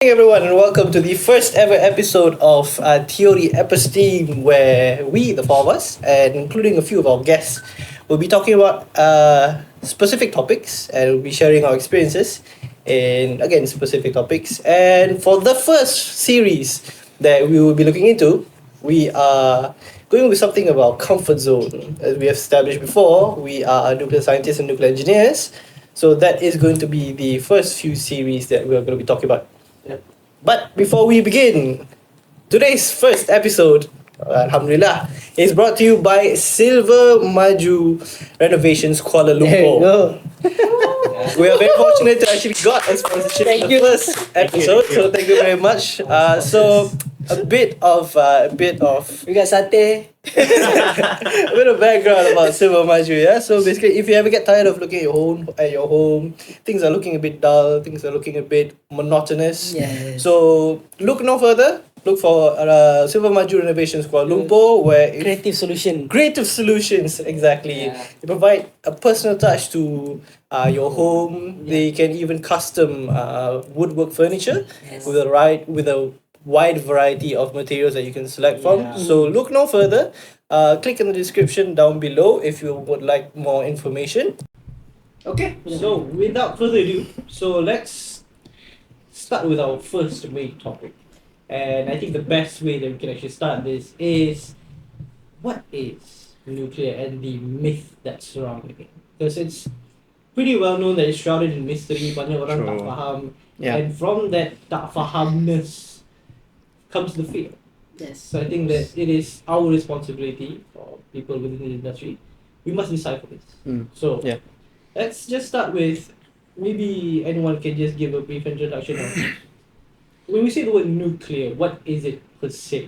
Hey everyone, and welcome to the first ever episode of Theory Episteme, where we, the four of us, and including a few of our guests, will be talking about specific topics and we'll be sharing our experiences in, again, specific topics. And for the first series that we will be looking into, we are going with something about comfort zone. As we have established before, we are nuclear scientists and nuclear engineers. So that is going to be the first few series that we are going to be talking about. But before we begin, today's first episode, Alhamdulillah, is brought to you by Silver Maju Renovations Kuala There you Lumpur. go. We are very fortunate to actually got a sponsorship Thank for the you. first episode, so thank you very much. So a bit of We got satay. a bit of background about Silver Maju, yeah. So basically, if you ever get tired of looking at your home, things are looking a bit dull, things are looking a bit monotonous. Yes. So look no further. Look for Silver Maju Renovations Kuala Lumpur, where Creative solution. creative solutions, exactly. Yeah. They provide a personal touch to your home. Yeah. They can even custom woodwork furniture Yes. with a wide variety of materials that you can select from. Yeah. So look no further. Click in the description down below if you would like more information. Okay, so without further ado, so let's start with our first main topic. And I think the best way that we can actually start this is what is nuclear and the myth that's surrounding it. Because it's pretty well known that it's shrouded in mystery, banyak orang tak True. faham. Yeah. And from that tak fahamness comes the fear. Yes. So I think that it is our responsibility for people within the industry. We must decipher this. So Yeah. let's just start with maybe anyone can just give a brief introduction of when we say the word nuclear, what is it per se?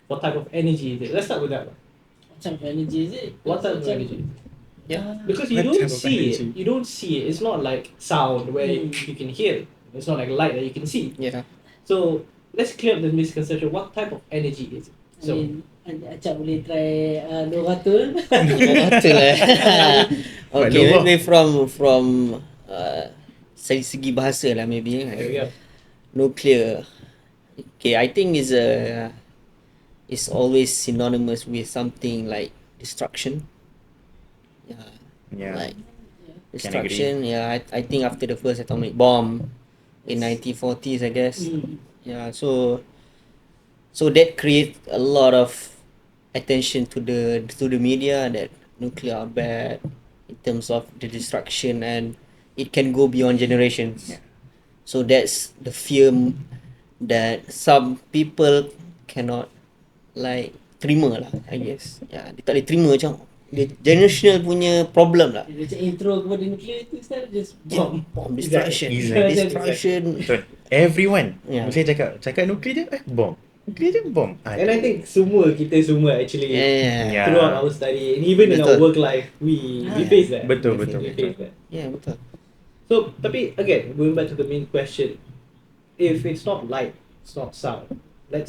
What type of energy is it? Let's start with that one. What type of energy is it? What type of energy? Yeah. Because you What don't type of see it. energy? You don't see it. It's not like sound where Mm. you can hear it. It's not like light that you can see. Yeah. So let's clear up the misconception. What type of energy is it? So Acap boleh try Noratul. Betul Okay, Malu. maybe from segi bahasa lah maybe. there we go. Nuclear. Okay, I think is always synonymous with something like destruction. Yeah. Yeah. Like Can destruction. Yeah, I think after the first atomic bomb in 1940s, I guess. Yeah, so that creates a lot of attention to the media that nuclear are bad in terms of the destruction and it can go beyond generations. Yeah. So that's the fear that some people cannot like terima lah, I guess. Yeah, dia tak boleh terima macam dia generational punya problem lah. Macam intro kepada nuclear tu Ustaz just bomb. Bomb destruction. Exactly. Destruction. Betul. Everyone. Yeah. Misalnya cakap nuklear dia, bom. Nuklear dia, bom. And I think kita semua actually Yeah. Yeah. throughout our study and even in our Betul. work life we face that. Betul, We betul, face betul. that. Yeah, betul. So, tapi again, going back to the main question, if it's not light, it's not sound.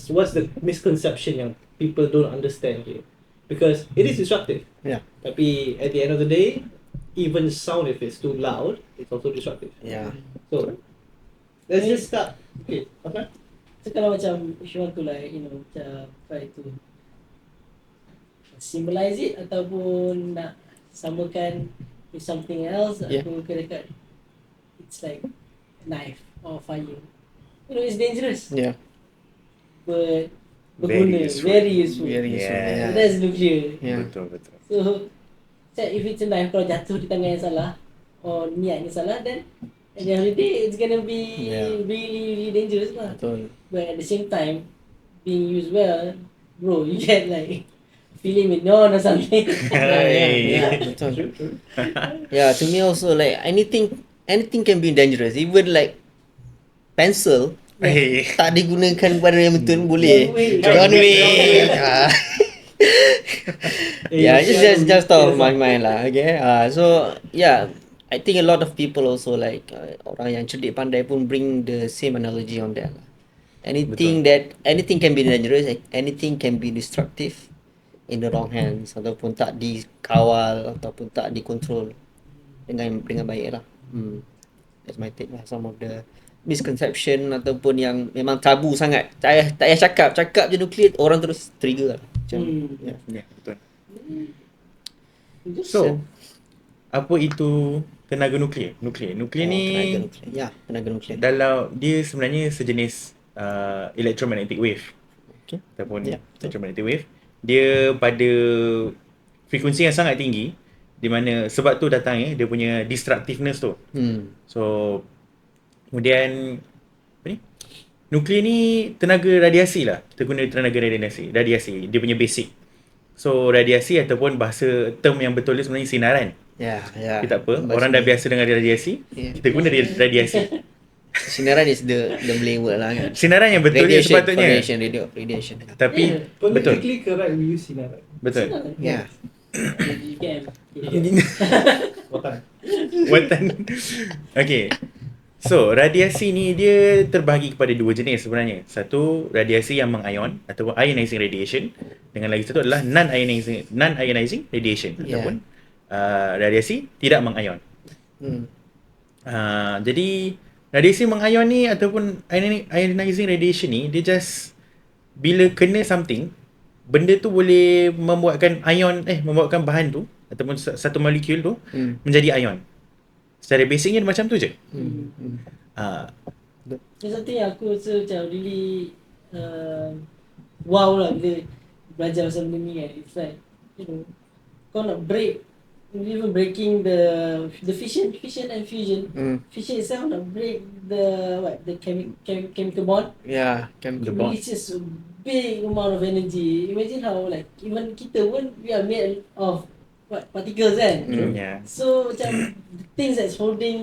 What's the misconception yang people don't understand here? Because it is destructive. Yeah. Tapi at the end of the day, even sound if it's too loud, it's also destructive. Yeah. So, let's just start. Okay, okay. So kalau macam if you want to like macam try to symbolize it ataupun nak samakan with something else, Yeah. aku kira kat it's like knife or fire. It's dangerous Yeah. but Very berguna, useful. very useful. Very useful. Yeah. Yeah. That's nuclear. Yeah. Betul, betul. So if it's a knife, kalau jatuh di tangan yang salah or niatnya salah, then at the end of the day it's gonna be Yeah. really really dangerous lah. Betul. But at the same time, being used well, bro, you get like feeling with no or something. Hey. Yeah, betul. Yeah, to me also like anything can be dangerous. Even like pencil Hey. tak digunakan pada yang betul boleh. John John Wick. Yeah, it's just off my mind lah. Okay. So yeah, I think a lot of people also like orang yang cerdik pandai pun bring the same analogy on that lah. Anything can be dangerous, anything can be destructive in the wrong hands ataupun tak dikawal ataupun tak dikontrol dengan baik lah. That's my take lah. Some of the misconception ataupun yang memang tabu sangat. Tak payah cakap je nuklear, orang terus trigger lah. Macam Ya, betul. Just So, apa itu tenaga nuklear? Nuklear ni tenaga nuklear. Ya, tenaga nuklear. dalam dia sebenarnya sejenis electromagnetic wave Okay. ataupun Ya, electromagnetic wave. Dia pada frekuensi yang sangat tinggi, di mana sebab tu datang dia punya destructiveness tu. So kemudian apa ni? Nuklear ni tenaga radiasi lah. Kita guna tenaga radiasi. Dia punya basic. So radiasi ataupun bahasa term yang betul dia sebenarnya sinaran. Ya. Kita tak apa. Orang dah biasa dengan radiasi. Ya. Kita guna radiasi. Sinaran is the Malay word lah kan. Sinaran yang betul dia sepatutnya. Radiation. Tapi betul. Politically correct, we use sinaran. Betul. Ya. you can. Watan. Okay. So, radiasi ni dia terbahagi kepada dua jenis sebenarnya. Satu, radiasi yang mengion ataupun ionizing radiation. Dengan lagi satu adalah non-ionizing radiation ataupun radiasi tidak mengion. Jadi, radiasi mengion ni ataupun ionizing radiation ni, dia just bila kena something, benda tu boleh membuatkan bahan tu ataupun satu molekul tu menjadi ion. Secara basicnya macam tu je. There's something yang aku rasa macam really wow lah bila belajar pasal benda ni kan. It's like, kau nak even breaking the fission and fusion. Fission itself nak break the chemical bond. Yeah, The bond. It's just a big amount of energy. Imagine how like even kita pun we are made of particles kan. Yeah. So macam the things that's holding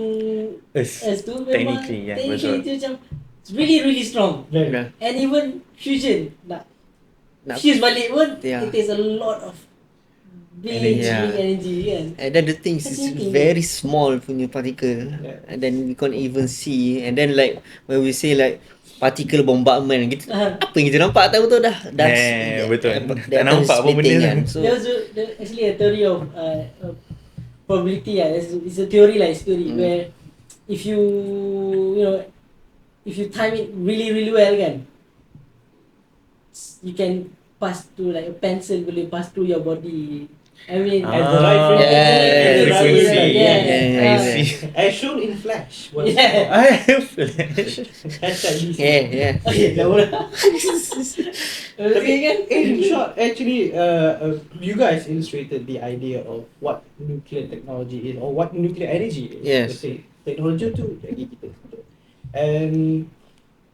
Us. tu memang Technically, technically betul. tu macam it's really strong. Yeah. And even fusion nak Nak- fuse balik pun Yeah. it takes a lot of big energy kan. And then the things is Fascinating. very small punya particle, and then we can't even see. And then like when we say like particle bombardment, kita apa yang kita nampak tahu tu dah betul. that Tak nampak apa benda splitting tu. kan. So There was actually a theory of probability lah. It's a theory lah, it's theory where if you if you time it really well kan, you can pass through like a pencil boleh pass through your body. I mean, At the right frequency. Yeah. I see. As shown in Flash. Yeah. I have Hashtag DC. yeah. Okay, dah mula. Okay kan? In short, actually, you guys illustrated the idea of what nuclear technology is or what nuclear energy is. Yes. Let's say technology tu jadi kita. And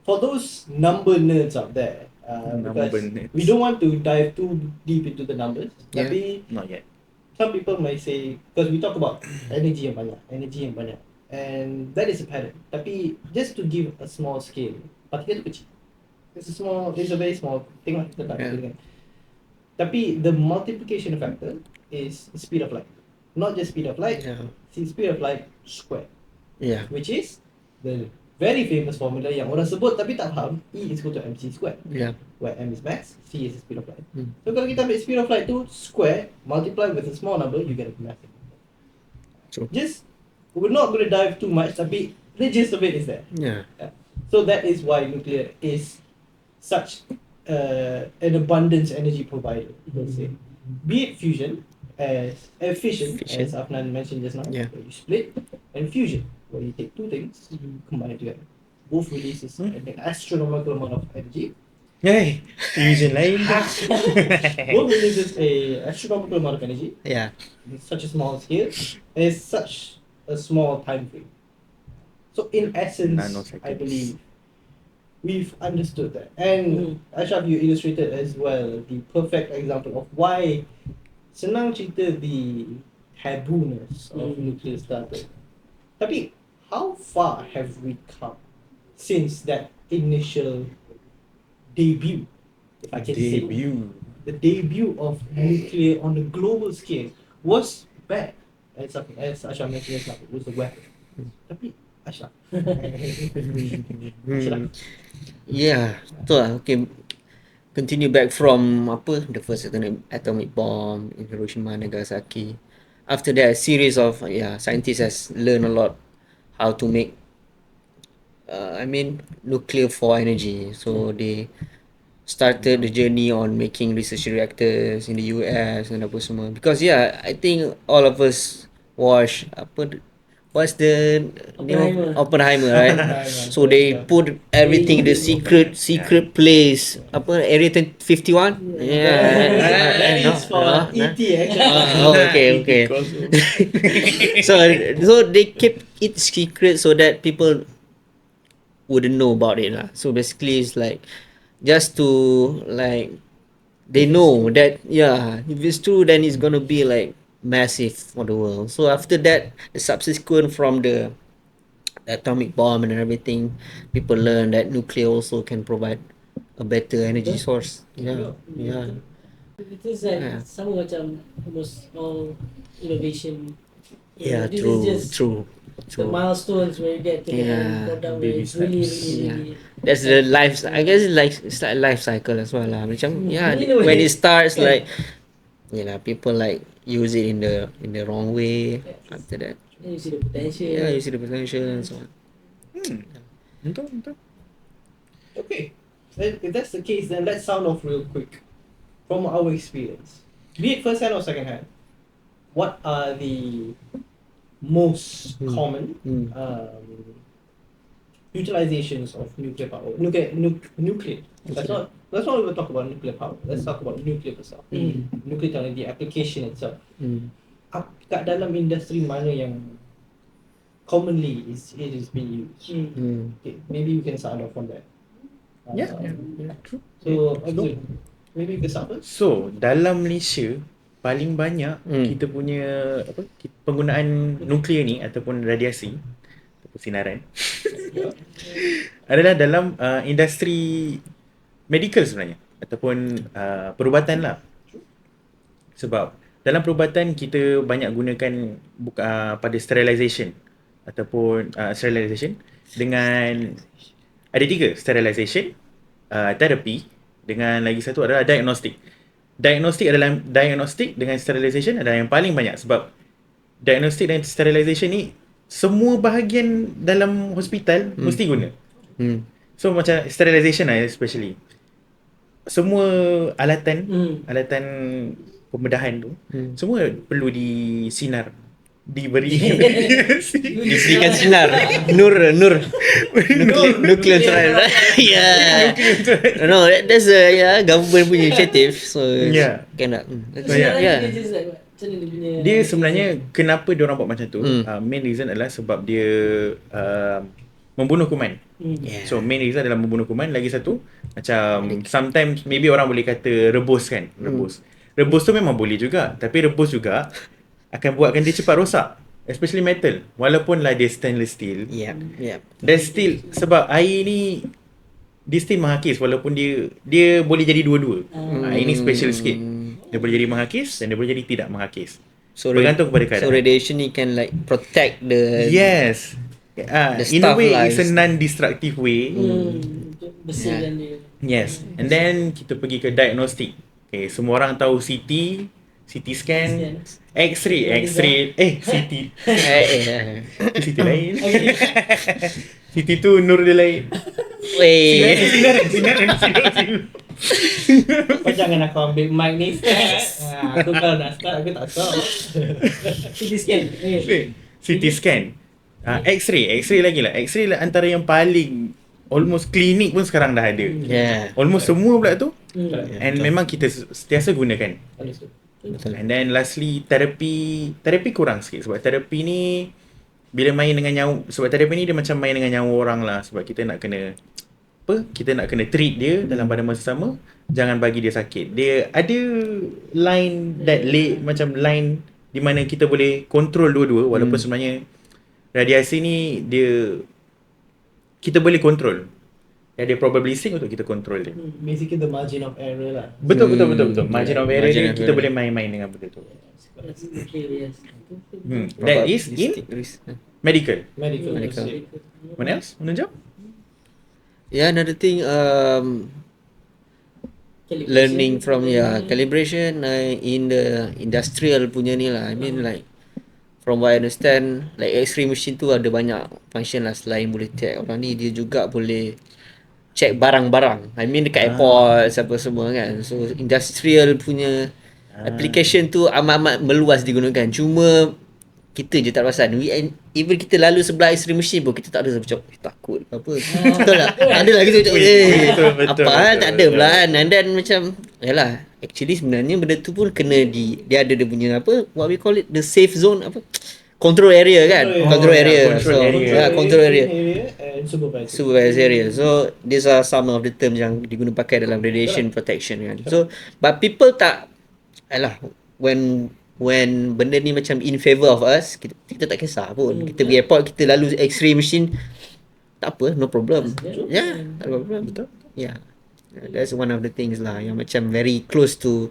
for those number nerds out there, Number because nerds. we don't want to dive too deep into the numbers. Yeah. Tapi Not yet. some people might say, because we talk about energy yang banyak, and that is a pattern. Tapi just to give a small scale, partikel tu kecil. It's a very small. Tengok kita tak Yeah. kan. Tapi the multiplication factor is the speed of light. Not just speed of light, Yeah. see speed of light squared, Yeah. which is the very famous formula yang orang sebut tapi tak faham. E is equal to mc squared, Yeah. where m is mass, c is the speed of light. Hmm. So kalau kita ambil speed of light tu square, multiply with a small number, you get a massive number. True. Just, we're not going to dive too much, tapi the gist of it is there. Yeah. So that is why nuclear is such an abundance energy provider, per se. Be it fusion, fission, Fission. as Afnan mentioned just now, Yeah. where you split, and fusion, where you take two things, you combine it together. Both releases an astronomical amount of energy. Hey, fusion lain dah. Both releases a astronomical amount of energy. Yeah. In such a small scale, and it's such a small time frame. So in essence, Nanoseconds. I believe we've understood that. And Asyraf, you illustrated as well the perfect example of why senang cerita the tabooness of nuclear started. Tapi how far have we come since that initial debut, if I can say? The debut of nuclear on a global scale was bad. As Ashraf mentioned just now, it was a weapon. Tapi Ashraf. Ashraf. Yeah, betul lah. Okay, continue back from the first atomic bomb in Hiroshima, Nagasaki. After that, a series of scientists has learned a lot how to make nuclear for energy. So they started the journey on making research reactors in the US and apa semua. Because I think all of us watch what's the name of Oppenheimer, right? So they put everything in the secret place. Area 51? That is for ET actually. Okay. So they keep it secret so that people wouldn't know about it lah. So basically it's like just to like they know that if it's true then it's gonna be like massive for the world. So after that the subsequent from the atomic bomb and everything, people learn that nuclear also can provide a better energy source. Yeah. It is like Yeah. sama macam almost all innovation. Yeah, This true, is just true. the milestones where you get to the end product where Baby it's really, steps. really, That's the life. I guess it's like life cycle as well lah. Macam In a way, when it starts yeah. like people like use it in the wrong way. After that, you see the potential. you see the potential and so on. Betul. Okay. Then if that's the case, then let's sound off real quick. From our experience, be it first hand or second hand, what are the most common utilizations of nuclear power? Nuclear. Let's not even talk about nuclear power. Let's talk about nuclear itself. Nuclear technology, the application itself. Kat dalam industri mana yang commonly it is being used? Okay, maybe we can start off from that. True. So, Abdul, maybe you can start first. So, dalam Malaysia paling banyak kita punya penggunaan nuklear ni ataupun radiasi ataupun sinaran adalah dalam industri medical sebenarnya ataupun perubatan lah. Sebab dalam perubatan kita banyak gunakan pada sterilization ataupun sterilization dengan ada 3, sterilization, therapy dengan lagi satu adalah diagnostic. Diagnostic dengan sterilization adalah yang paling banyak sebab diagnostic dan sterilization ni semua bahagian dalam hospital mesti guna. So macam sterilization lah especially. Semua alatan pembedahan tu semua perlu disinar, Diberikan sinar. Nur. Nuclear trial. No, that's a government punya initiative. So cannot. Dia just like what? Macam mana dia punya Dia sebenarnya kenapa dia orang buat macam tu? Main reason adalah sebab dia membunuh kuman. So main reason adalah membunuh kuman. Lagi satu macam sometimes maybe orang boleh kata rebus kan. Rebus tu memang boleh juga, tapi rebus juga akan buatkan dia cepat rosak, especially metal. Walaupun lah dia stainless steel. Dan still sebab air ni dia still menghakis walaupun dia boleh jadi dua-dua. Ini special sikit. Dia boleh jadi menghakis dan dia boleh jadi tidak menghakis. So bergantung kepada keadaan. So radiation ni can like protect the Yes. In a way it's a non-destructive way. bersihkan dia. Yes. And then kita pergi ke diagnostic. Okay, semua orang tahu CT scan, X-ray, CT. CT lain. CT tu nur dia lain. Sinaran. Kau jangan aku ambil mic ni. Aku kalau nak start aku tak tahu. CT scan. CT scan. X-ray lagi lah. X-ray lah antara yang paling almost klinik pun sekarang dah ada. Almost semua pula tu. And memang kita sentiasa gunakan. Betul. And then lastly terapi kurang sikit sebab terapi ni bila main dengan nyawa, sebab terapi ni dia macam main dengan nyawa orang lah, sebab kita nak kena treat dia dalam pada masa sama, jangan bagi dia sakit. Dia ada line macam line di mana kita boleh control dua-dua walaupun sebenarnya radiasi ni kita boleh control. Ada probabilistic untuk kita control dia. Basically the margin of error lah. Betul. Margin of error dia kita boleh main-main dengan benda tu. That is in medical. What else? Mana jawab? Another thing learning from calibration in the industrial punya ni lah. I mean like from what I understand, like X-ray machine tu ada banyak function lah. Selain boleh check orang ni, dia juga boleh check barang-barang. I mean dekat airport apa semua kan. So industrial punya application tu amat-amat meluas digunakan. Cuma kita je tak perasan. Even kita lalu sebelah X-ray machine pun kita tak ada macam takut ke apa. Betul tak? Ada lah kita macam betul, apa tak ada betul. pula kan. And then macam yalah, actually sebenarnya benda tu pun kena dia ada dia punya apa, what we call it, the safe zone apa, control area kan. Control area. control So area. control area and supervisor. supervised area. So these are some of the terms yang diguna pakai dalam radiation protection kan. So but people tak, alah, when benda ni macam in favor of us, kita tak kisah pun. Kita pergi airport, kita lalu X-ray machine, tak apa, no problem. Yeah, tak ada problem. Betul. Yeah. That's one of the things lah yang macam very close to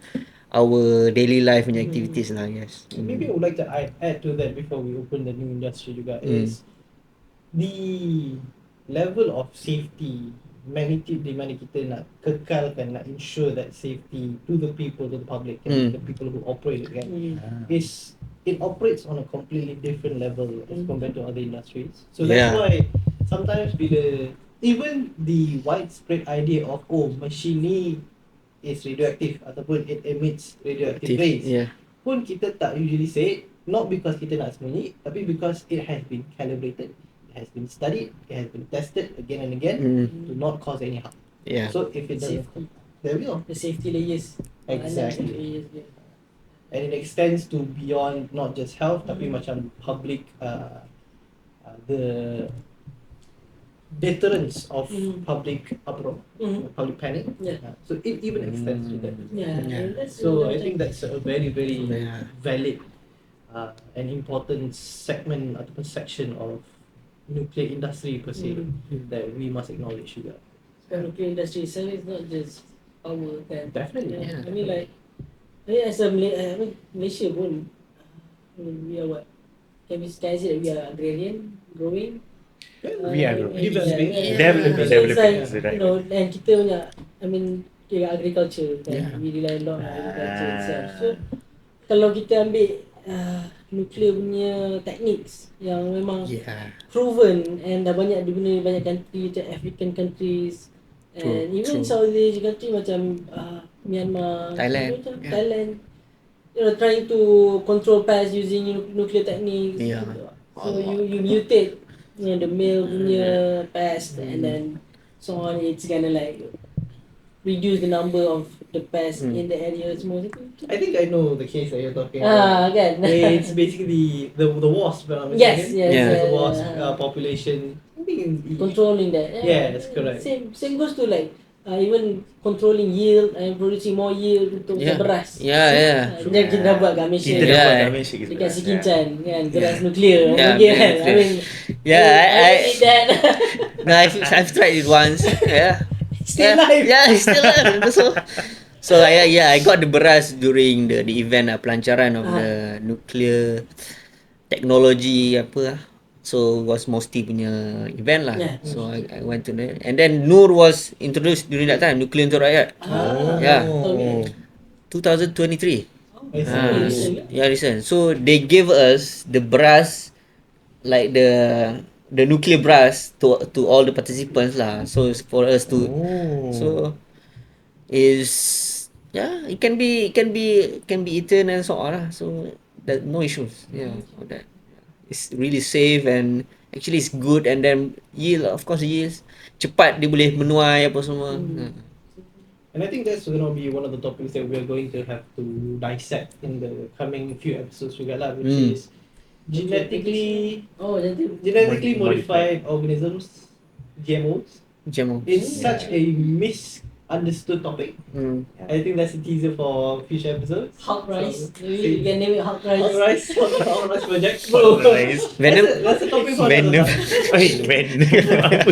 our daily life punya activities lah, yes. Maybe I would like to add to that before we open the new industry juga is the level of safety, magnitude di mana kita nak kekalkan, nak ensure that safety to the people, to the public, and the people who operate it kan, is it operates on a completely different level as compared to other industries. So that's why sometimes bila even the widespread idea of machine ni is radioactive ataupun it emits radioactive rays, pun kita tak usually say it, not because kita nak sembunyi, tapi because it has been calibrated, it has been studied, it has been tested again and again to not cause any harm. Yeah. So if it doesn't, there we go. The safety layers. Exactly. Layers, yeah. And it extends to beyond not just health, tapi macam public, the deterrence of public uproar, public panic. So it even extends to that. So I think that's a very valid and important segment ataupun section of nuclear industry per se that we must acknowledge juga. So nuclear industry itself is not just power kan. Definitely. I mean like, as a Malaysia pun, we are what? Can we say that we are agrarian, growing? We are growing. Developing. It's like, That's right. you know, and kita punya, I mean, agriculture kan, we rely a lot on agriculture itself. So kalau kita ambil nuclear punya techniques yang memang proven and dah banyak diguna banyak country macam African countries and even South Asia country macam Myanmar, Thailand, you know, trying to control pests using nuclear techniques. So you mutate, you know, the male punya pest and then so on, it's gonna like reduce the number of the pests in the area semua. I think I know the case that you're talking Kan? It's basically the wasp. Yes. The wasp population. I think Controlling that. Yes, correct. Same goes to like even controlling yield and producing more yield untuk beras. Jadi kita dah buat kat Malaysia. Kita dah buat kat Malaysia. Dekat Sikincan kan, beras nuklear. Yeah, Okay, kan? I mean, I did that. No, I've tried it once. Still alive. It's still alive. So I got the beras during the event pelancaran of the nuclear technology apa. So was Mosti punya event lah. So I went to that. And then Nur was introduced during that time, Nuclear untuk Rakyat. 2023. Recent. So they gave us the beras, like the nuclear brass to all the participants lah. So it's for us to so is it can be eaten and so on lah. So that no issues for that. It's really safe and actually it's good, and then yield, of course yields cepat, dia boleh menuai apa semua. And I think that's going to be one of the topics that we're going to have to dissect in the coming few episodes juga lah, which is genetically modified organisms, GMOs. It's such a misunderstood topic. I think that's a teaser for future episodes. Hulk rice. So, Maybe you can name it Hulk rice. Hulk rice project. Bro, Venom. That's a topic for Venom. another time. Venom. Apa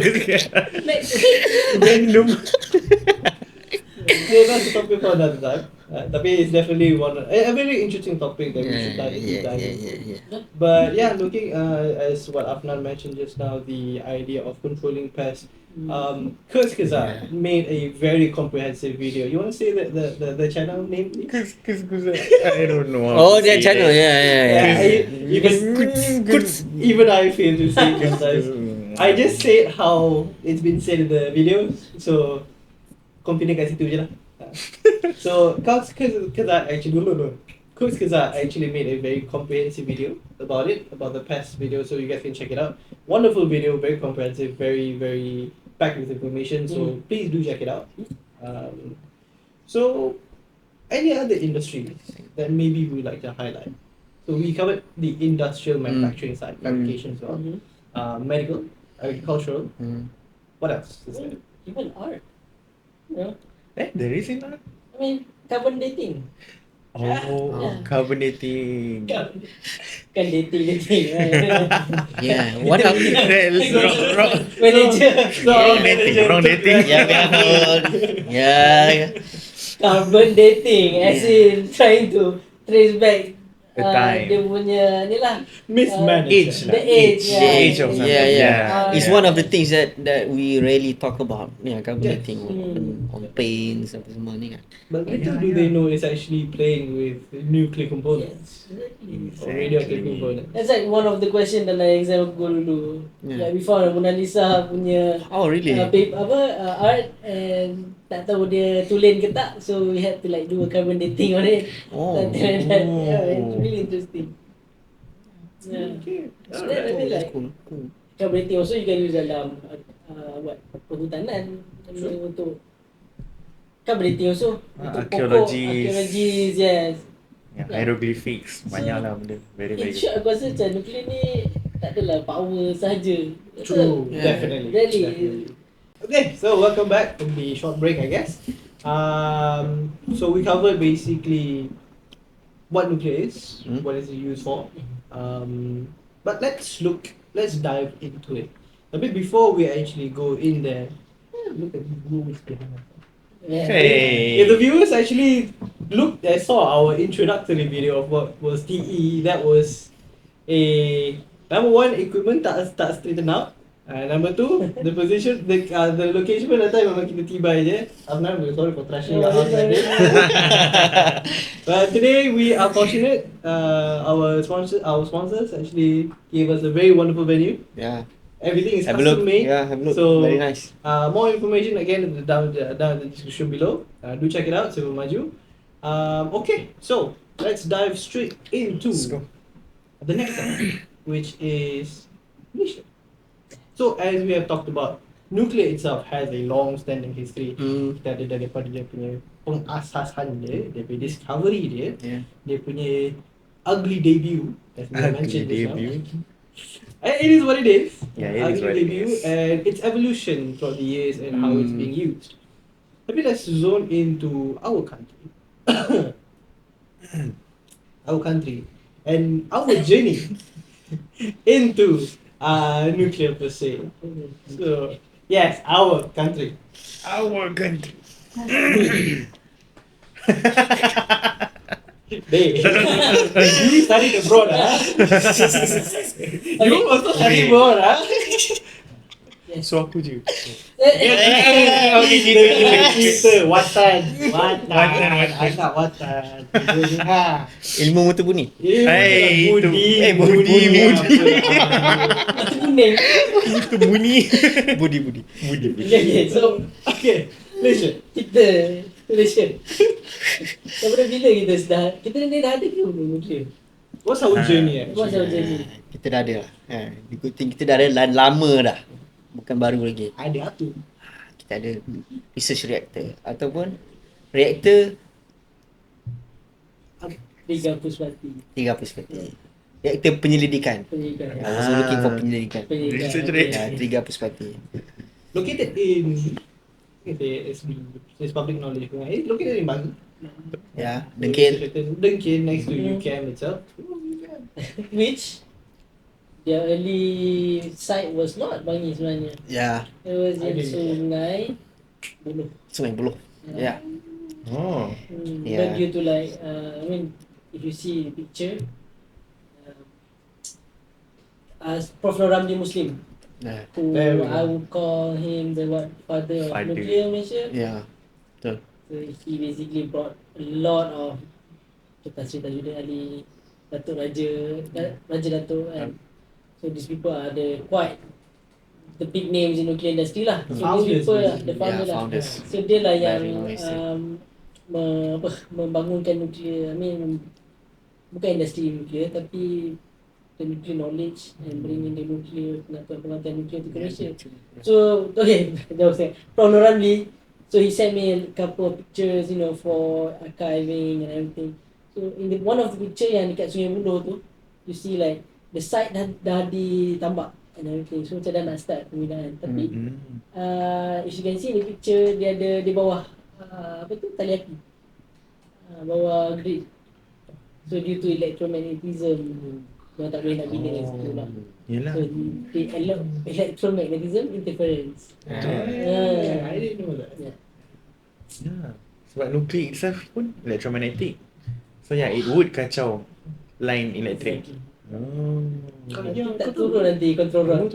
Venom. So that's a topic for another time. Tapi it's definitely a very interesting topic that we should dive into. But looking as what Afnan mentioned just now, the idea of controlling pests Kurz Kazak made a very comprehensive video. You want to say the channel name, please? I don't know. Oh, that channel. Yeah. Even I fail to say it sometimes. I just said how it's been said in the video, so confident kat situ je lah. So Kurz Kazak actually made a very comprehensive video about the past video, so you guys can check it out. Wonderful video, very comprehensive, very packed with information. So please do check it out. So any other industries that maybe we would like to highlight? So we covered the industrial manufacturing side, fabrication as well, medical, agricultural. What else? Is there? Even art. You know? There is in art. I mean, carbon dating. Carbonating. Kan dating right? Yeah. One of Manager. Wrong dating. Yeah. Carbon dating as in trying to trace back The time. dia punya ni lah Mismanaged. the age, The age of something. Yeah. It's Yeah. one of the things that we rarely talk about. Yeah, carbonating on paints apa semua ni kan. But little do they know it's actually playing with nuclear components or radioactive components. That's like one of the question dalam exam aku dulu. Yeah. Like we found Mona Lisa punya Oh really? art and tak tahu dia tulen ke tak, so we had to like do a carbon dating on it. Oh. Something like that. Yeah, it's really interesting. Yeah. So that I feel like Cool. carbon dating also you can use dalam buat perhutanan untuk carbon dating also untuk pokok, archaeologies, yes. Hieroglyphics. Banyak lah benda. Very In short, aku rasa macam nuklear ni tak adalah power sahaja. True, Yeah. definitely. Really. Okay, so welcome back from the short break, I guess. So we covered basically what nuclear is, what is it used for. But let's dive into it. A bit before we actually go in there. Look at these movies behind us. Yeah. Hey. If the viewers actually saw our introductory video of what was TE, that was a number one, equipment tak straighten out. Number two, the position, the location pun datang memang kita tiba je. Afnan, we're sorry for trashing your house that day. But today we are fortunate. Our sponsors actually gave us a very wonderful venue. Yeah. Everything is Have a look. custom made. Yeah, have a look. So Very nice. more information again down in the description below. Do check it out. So Maju. Okay, so let's dive straight into the next one, which is mission. So as we have talked about, nuclear itself has a long-standing history. Kita ada daripada dia punya pengasasan dia punya discovery dia, dia punya ugly debut, as we mentioned just now. It is what it is. Yeah, it is what it is. And its evolution throughout the years and how it's being used. Tapi let's zone into our country. Our country and our journey into nuclear per se. So yes, our country. Our country. Hey, you studied abroad, huh? You also studied abroad, huh? So aku je. Kita watan. Anak watan. Ilmu mutu bunyi. Hey, Budi. Mata kuning. Itu bunyi. Budi. Okay, so Okay, listen. kita Malaysia. Daripada bila kita ni dah ada ke belum nuclear? What's our journey What's actually? our journey? Kita dah ada lah. Good thing kita dah ada lama dah. Bukan baru lagi. Ada apa? Kita ada research reactor ataupun reaktor 3 puspati. 3 puspati. Reaktor penyelidikan. Penyidikan. I was looking for penyelidikan. Research Penyidikan. rate. 3 puspati. Located in it's public knowledge. It's located in Maju. Ya, Dengkin. Dengkin next to UCAM itself. Which their early site was not Bangi sebenarnya. Ya, It was in Okay. Sungai Buloh. Sungai Buloh. Ya. Oh. But due to like I mean if you see the picture Prof Noram dia Muslim. who There we I go. would call him the father of Father. nuclear Malaysia. Yeah. Betul. So he basically brought a lot of Sultan Sri Tajuddin Ali, Datuk Raja Datuk, and so these people are the big names in nuclear industry lah. So Founders, these people basically. the founder Yeah, lah. founders. So dia lah yang Very nice, membangunkan nuklear. I mean bukan industri nuklear tapi the nuclear knowledge and bringing the nuclear pengetahuan nuclear to Malaysia. So okay, jauh saya. From Noramli, so he sent me a couple of pictures, for archiving and everything. So in one of the picture yang dekat Sungai Buloh tu, you see like the site dah ditambak and everything. So macam dah nak start pembinaan. Tapi if you can see in the picture, dia ada di bawah tali api. Bawah grid. So due to electromagnetism, dia tak boleh nak bina kat situ lah. Yelah. So the electromagnetism interference. I didn't know that. Yeah. Yeah. Sebab nuclear itself pun electromagnetic. So yeah, it would kacau line elektrik. Tak turun nanti control room.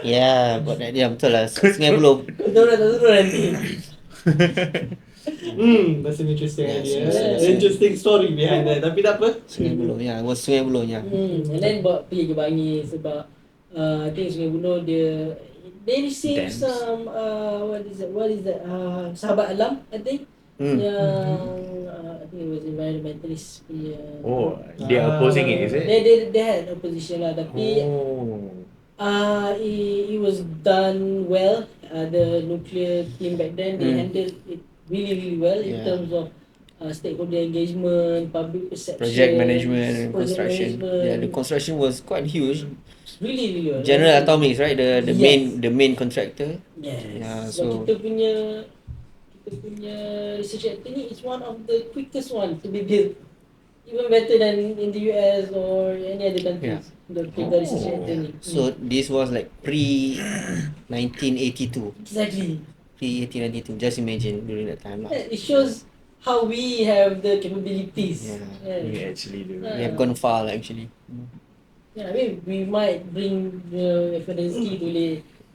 Yeah, buat that dia betul lah. Sungai Buloh. Tak turun nanti. That's an interesting idea. Yeah. Interesting story behind that. Tapi tak apa. Sungai Buloh, yeah. Was Sungai Buloh, yeah. And then pergi ke Bangi sebab I think Sungai Buloh they receive Dams. some what is that sahabat alam I think yang I think it was environmentalist punya. Oh, they are opposing it, is it? They had opposition lah tapi it was done well. The nuclear team back then they handled it really well in terms of stakeholder engagement, public perception, Project management and project construction. management. Yeah, the construction was quite huge. Really well. General Atomics, right? The Yes. main contractor. Yes. Yeah, So so- kita punya research reactor ni is one of the quickest one to be built. Even better than in the US or any other countries. The research reactor ni. So this was like pre 1982. Exactly. Pre 1892. Just imagine during that time lah. It shows how we have the capabilities. Yeah. We actually do. We have gone far lah actually. Yeah, I mean we might bring evidence to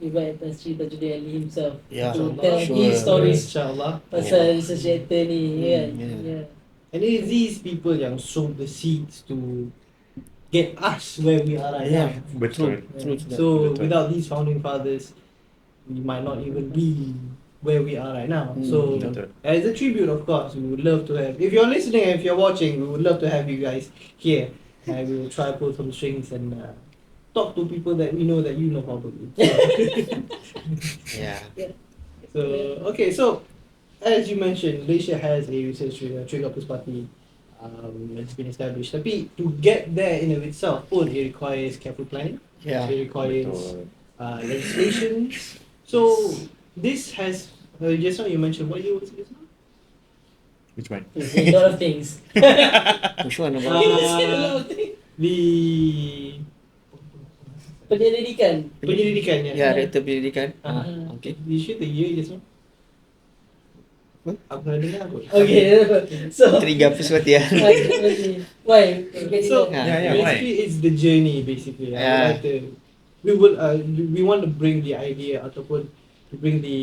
invite Tan Sri Tajuddin Ali himself Yeah, to tell sure. his stories InsyaAllah. pasal research reactor ni kan. yeah. And it is these people yang sowed the seeds to get us where we are right now. Betul. True. So Betul. without these founding fathers, we might not even be where we are right now. So Betul. as a tribute, of course, we would love to have. If you're listening and if you're watching, we would love to have you guys here. And we will try to pull some strings and talk to people that we know that you know probably. Yeah. So okay, so as you mentioned, Malaysia has a research trigger plus party. It's been established. Tapi to get there in of itself pun it requires careful planning. Yeah. It requires Betul. legislation. So this has just now you mentioned what year was it just now? Which one? A lot of things. Which one He about? was saying a lot of things. The Penyelidikan. penyelidikan ya. Yeah, Director Pendidikan. Okay. You shoot the year just now? Aku dah dengar kot. Okay. So 3 Puswati ya. why? So Yeah, why? basically it's the journey basically. Yeah. We want to bring the idea ataupun to bring the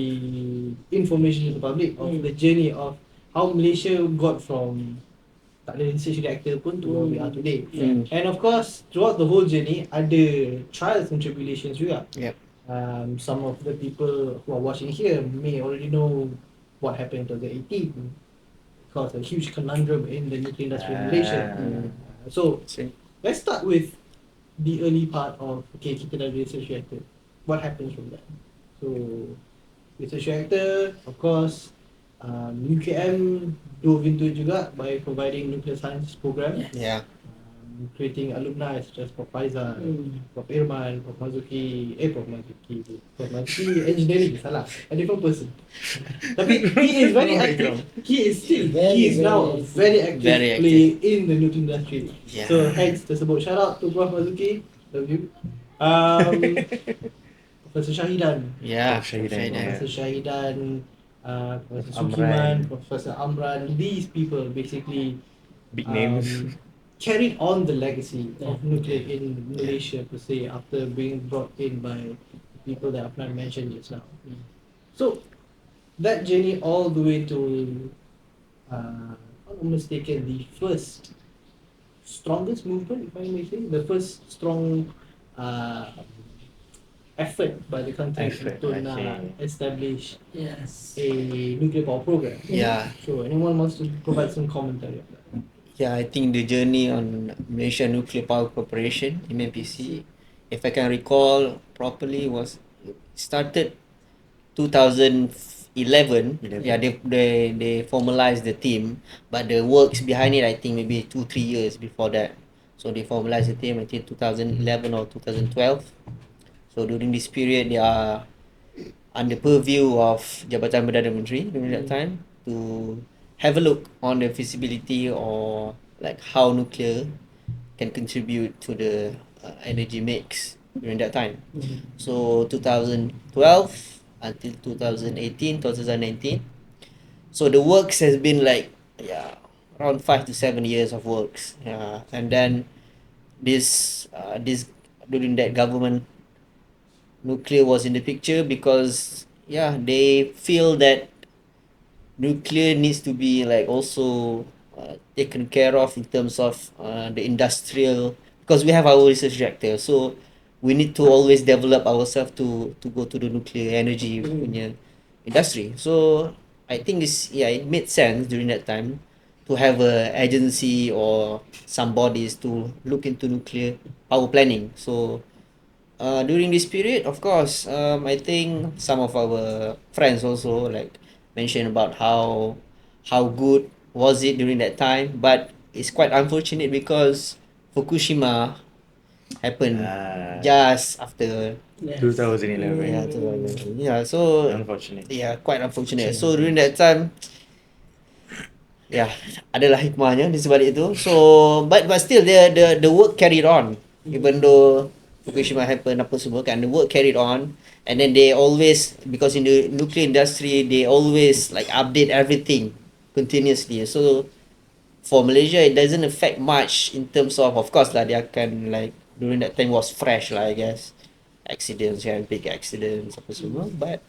information to the public of the journey of how Malaysia got from tak ada research reactor pun to where we are today. And of course throughout the whole journey ada trials and tribulations juga. Yep. Some of the people who are watching here may already know what happened in 2018. It caused a huge conundrum in the nuclear industry in Malaysia. So let's start with the early part of kita dah ada research reactor. What happens from that? So research reactor, of course, UKM dove into it juga by providing nuclear science program. Yeah. Creating alumni such as Prof. Faizal, Prof. Irman, Prof. Mazuki, engineering, salah, a different person. Tapi he is very active. He is now very active Very play in the nuclear industry. Yeah. So hence tersebut shout out to Prof. Mazuki, love you. Profesor Syahidan, Yeah. Profesor Syahidan, Profesor Amran. Sukiman, Profesor Amran. These people basically Big names. carried on the legacy of nuclear in Malaysia per se after being brought in by people that Afnan mentioned just now. So that journey all the way to, if I'm not mistaken, the first strongest movement, if I may say, the first strong uh, effort by the country to establish Yes. a nuclear power program. Yeah. So anyone wants to provide some commentary on that? Yeah, I think the journey on Malaysia Nuclear Power Corporation, MNPC, if I can recall properly, was started 2011. Yeah, they formalized the team, but the works behind it, I think maybe 2-3 years before that. So they formalized the team, I think 2011 or 2012. So during this period, they are under purview of Jabatan Perdana Menteri during that time to have a look on the feasibility or like how nuclear can contribute to the energy mix during that time. So 2012 until 2018, 2019. So the works has been like, yeah, around 5 to 7 years of works. Yeah, and then this during that government, nuclear was in the picture because yeah, they feel that nuclear needs to be like also taken care of in terms of the industrial, because we have our research reactor, so we need to always develop ourselves to go to the nuclear energy punya industry. So I think this, yeah, it made sense during that time to have a agency or some bodies to look into nuclear power planning. So during this period, of course, I think some of our friends also like mentioned about how good was it during that time, but it's quite unfortunate because Fukushima happened just after. Yes. 2011. Yeah, 2011. Yeah, so Unfortunate. yeah, quite unfortunate. So during that time, yeah, adalah hikmahnya di sebalik itu. So but still the work carried on even though Fukushima happened apa semua kan, the work carried on, and then they always, because in the nuclear industry they always like update everything continuously. So for Malaysia it doesn't affect much in terms of course lah, dia akan like during that time was fresh lah, I guess, accidents, yeah, big accidents apa semua, but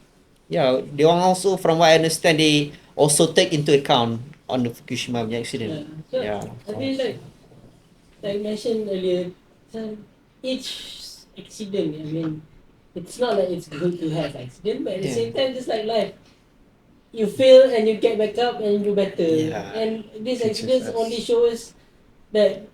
yeah, they also, from what I understand, they also take into account on the Fukushima punya accident. So, Yeah. I mean, like I mentioned earlier, each accident, I mean, it's not like it's good to have accident, but at the same time, just like life, you fail and you get back up and you do better. Yeah. And these Teaches accidents us. only show us that,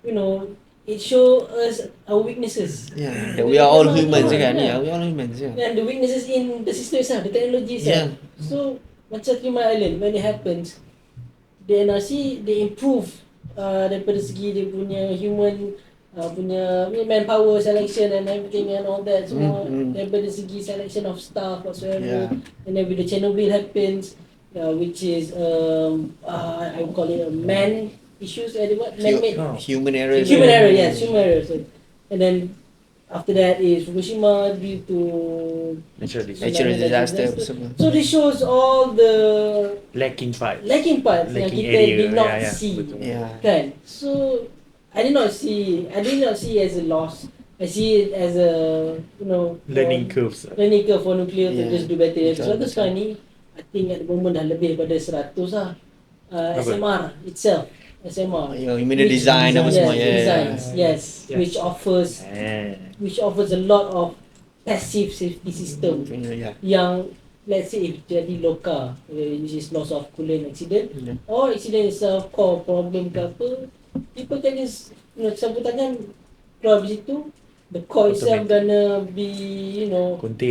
it show us our weaknesses. Yeah, that we are all humans kan. Yeah. Yeah, we are all humans. Yeah. And the weaknesses in the system itself, the technology itself. Yeah. So, macam 3 Mile Island, when it happens, the NRC, they improve daripada segi dia punya human punya manpower selection and everything and all that semua, daripada segi selection of staff whatsoever. Yeah. And then with the Chernobyl happens, which is I would call it a man issues, what man-made Human error. human error, yes, human error. So, and then after that is Fukushima due to Natural disaster apa semua. So this shows all the Lacking part. lacking parts yang Lacking kita area. did not Yeah, see. betul. Yeah. Kan? So I did not see it as a loss. I see it as a Learning curves. learning curve for nuclear to Yeah. just do better. Betul, Sebab tu sekarang ni I think at the moment dah lebih daripada 100 lah. SMR itself. SMR. Yeah, you mean the design apa Yes, semua. Yeah. designs, yes, Yes. which offers a lot of passive safety system Yeah. yang, let's say if jadi loka, which is loss of coolant accident, Yeah. or accident itself core problem ke apa, people can just sapu tangan keluar dari situ, the core itself gonna be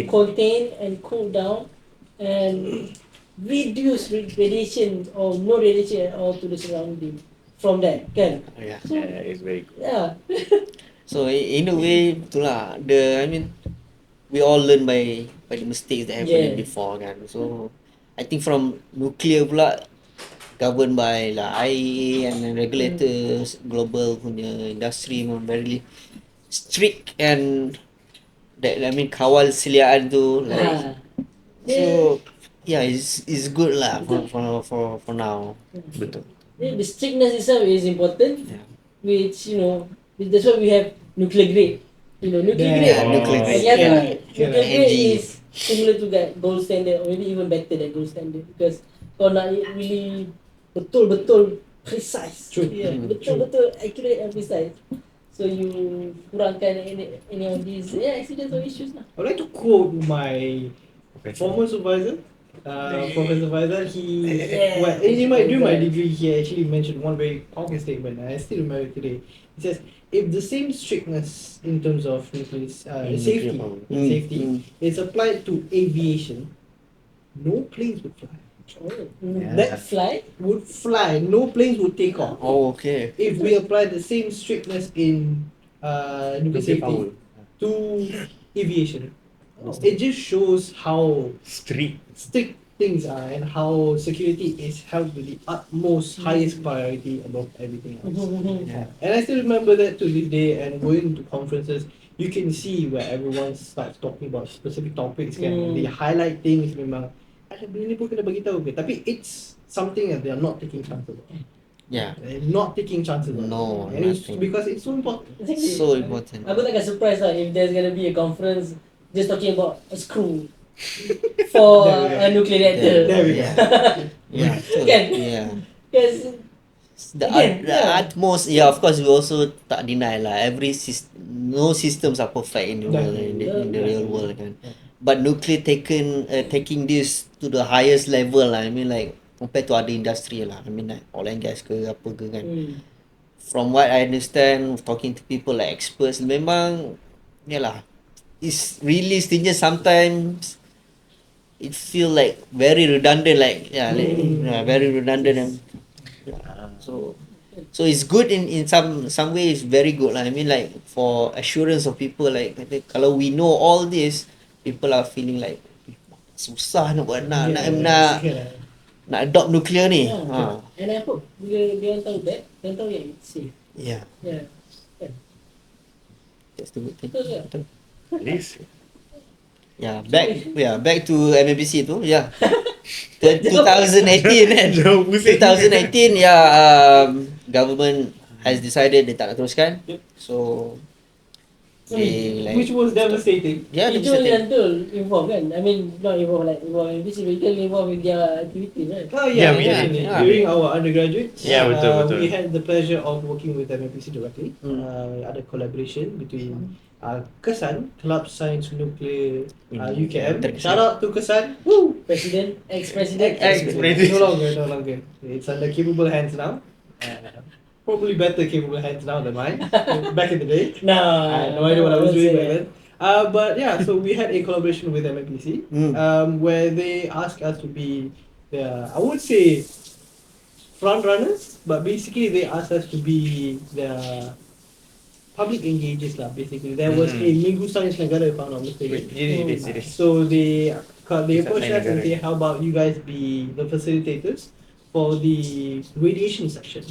contained and cool down and reduce radiation or no radiation at all to the surrounding from that, kan? Yeah. So It's very good. yeah. So in a way, itulah I mean, we all learn by the mistakes that happened Yeah. before kan. So I think from nuclear pula governed by lah IAEA and then regulators, global punya industry memang very strict, and that kawal seliaan tu like so yeah, it's good lah for now. Betul. The strictness itself is important, Yeah. which that's why we have nuclear grade. Nuclear grade. Yeah, nuclear grade. Yeah, Yeah. nuclear grade NG. is similar to that gold standard or maybe even better than gold standard because kau nak really betul-betul precise. True. Yeah, betul-betul accurate and precise. So you kurangkan any of these accidents or issues lah. I'd like to quote my former supervisor, Professor Faizal. During my degree, he actually mentioned one very powerful statement, and I still remember it today. He says, if the same strictness in terms of nuclear safety is applied to aviation, no planes would fly. That Fly? would fly, no planes would take off. Oh, okay. If we apply the same strictness in nuclear safety to aviation, it just shows how strict things are and how security is held with the utmost highest priority above everything else. And I still remember that to this day, and going to conferences, you can see where everyone starts talking about specific topics kan. They highlight things memang ada benda ni pun kena bagi tahu ke, tapi it's something that they are not taking chances on. Yeah. They're not taking chances on. No, And it's nothing. because it's so important. So important. Aku takkan surprise lah if there's gonna be a conference just talking about a screw for a nuclear reactor. There we go. Yeah. So, Kan? yeah. Because The utmost, yeah, of course, we also tak deny lah. No systems are perfect in the world, in the real world kan. But nuclear taking this to the highest level lah. I mean like compared to other industry lah. I mean like oil and gas ke apa ke kan. From what I understand, talking to people like experts, memang yalah, it's really stringent sometimes. It feel like very redundant, like very redundant and so it's good in some way. It's very good lah. I mean like for assurance of people, like kalau we know all this, people are feeling like susah nak buat nak adopt nuclear ni. And I hope bila dia tahu that, dia tahu yang it's safe. Yeah. Yeah. That's the good thing. Betul ke? At least. Back to MMPC tu. Yeah. 2018 kan. 2018 government has decided dia tak nak teruskan. So Which was devastating. Yeah, Itu yang tu involved kan? I mean not involved like involved MPC, but it involved with their activities right? Oh yeah, Yeah, definitely. yeah. During our undergraduates, Yeah, betul. we had the pleasure of working with MMPC directly. Ada collaboration between Kesan, Club Science Nuclear UKM. Shout out to Kesan. Woo! President, ex-president. No longer. It's under capable hands now. Probably better capable hands now than mine. Back in the day. No, I had no idea what I was doing back then. But yeah, so we had a collaboration with MMPC where they asked us to be I would say front runners, but basically they asked us to be the public engagers lah. Basically, there was a Minggu Science Negara, if I'm not mistaken. It is. So they approached us and say, how about you guys be the facilitators for the radiation section?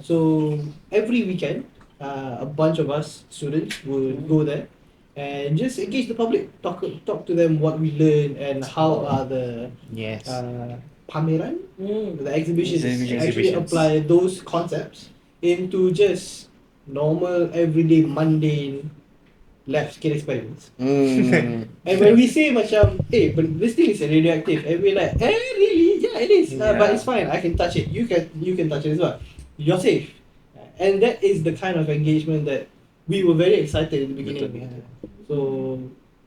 So every weekend, a bunch of us students would go there and just engage the public, talk to them what we learned and how are the pameran, the exhibitions actually apply those concepts into just normal, everyday, mundane lab scale experiments. And when we say macam, hey, but this thing is radioactive, and we're like, really? Yeah, it is. But it's fine. I can touch it. You can touch it as well. You're safe. And that is the kind of engagement that we were very excited at the beginning. So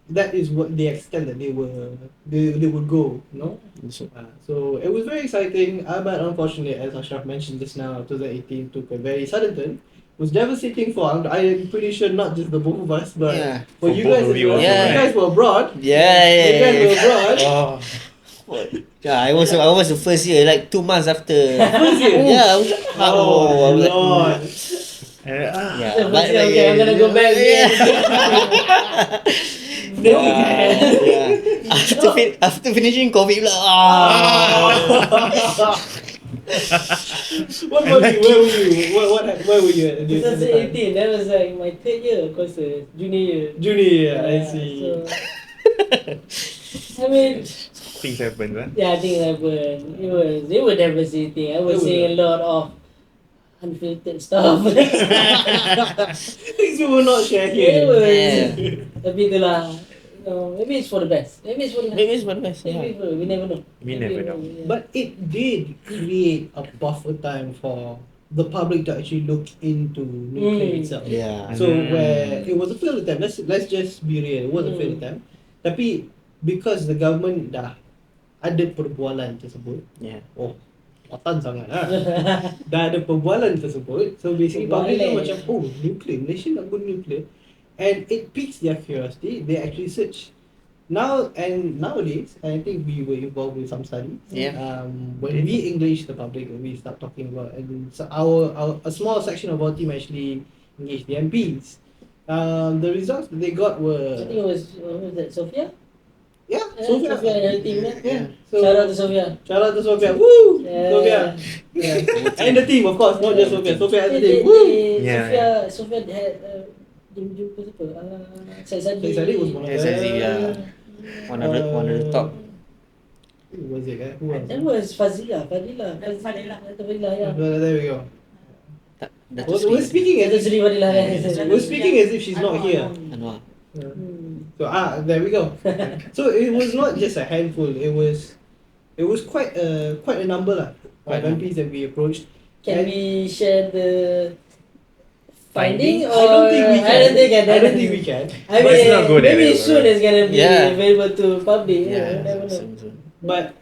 that is what the extent that they would go, you know. So it was very exciting. But unfortunately, as Asyraf mentioned just now, 2018 took a very sudden turn. It was devastating for I'm pretty sure not just the both of us, but for you guys as well. You guys were abroad. You guys were abroad. I was the first year, like 2 months after. First year? Yeah. Oh Lord. But Okay, I'm gonna go back. After finishing COVID lah. What about you? Where were you? Where were you at? 2018, that was like my third year course, junior year. Junior year, I see. So, I mean, Things happen, right? yeah, things happened. They were devastating. I was seeing a lot of unfiltered stuff. Things we will not share here. Tapi itulah, maybe it's for the best. Maybe it's for the best. Maybe it's for the best. Maybe Yeah. we never know. We never know. Yeah. But it did create a buffer time for the public to actually look into nuclear itself. Yeah. So where it was a failed attempt, let's just be real, it was a failed attempt. Tapi because the government dah ada perbualan tersebut, Yeah. Watan sangat lah. Dah ada perbualan tersebut, so basically public tu macam, nuclear, Malaysia nak go nuclear, and it piques their curiosity. They actually search. Nowadays, I think we were involved with some studies. Yeah. When we engage the public, when we start talking about, and so a small section of our team actually engaged the MPs. The results that they got were, I think it was that Sofia? Sofia. Sofia and her team. Yeah. Shout out to Sofia. Shout out to Sofia. Woo! Yeah. Sofia. Yeah. And the team, of course, not just Sofia. Sofia and the team. They- Woo! they- Sofia had jumpa siapa? Syed Syed Sadiq was one of Yes, them. I see. Yeah. One of the top. Who was it? Who was That it? was Fadilah, yeah. There we go. Datuk We're Sri speaking as Datuk if Seri Fadilah. we're speaking as if she's not here. Anwar. So there we go. So it was not just a handful. It was quite a number lah of MPs that we approached. Can we share the finding? I don't think we can. I don't think we can. I Let's mean, not go there, maybe right? soon it's gonna be Yeah. available to public. Yeah. Never know. But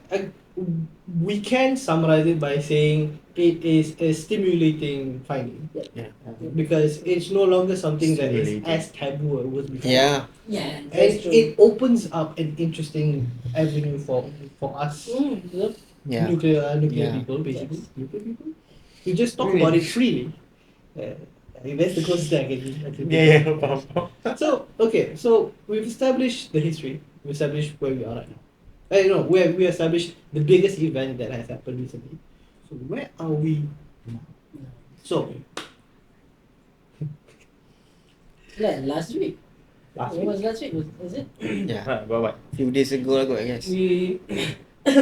we can summarize it by saying it is a stimulating finding Yeah. because it's no longer something that is Stimulating. as taboo as it was before. Yeah. Yeah, And that's true. it opens up an interesting avenue for us Yep. Yeah. nuclear Yeah. people, basically. Nuclear people. We just talk about it freely. I think that's the closest thing I can think of. So, okay, so we've established the history. We've established where we are right now. Where we established the biggest event that has happened recently. So where are we now? So, Last week. last It week, was last week, was it? Yeah. About what? Few days ago lah kot, I guess. We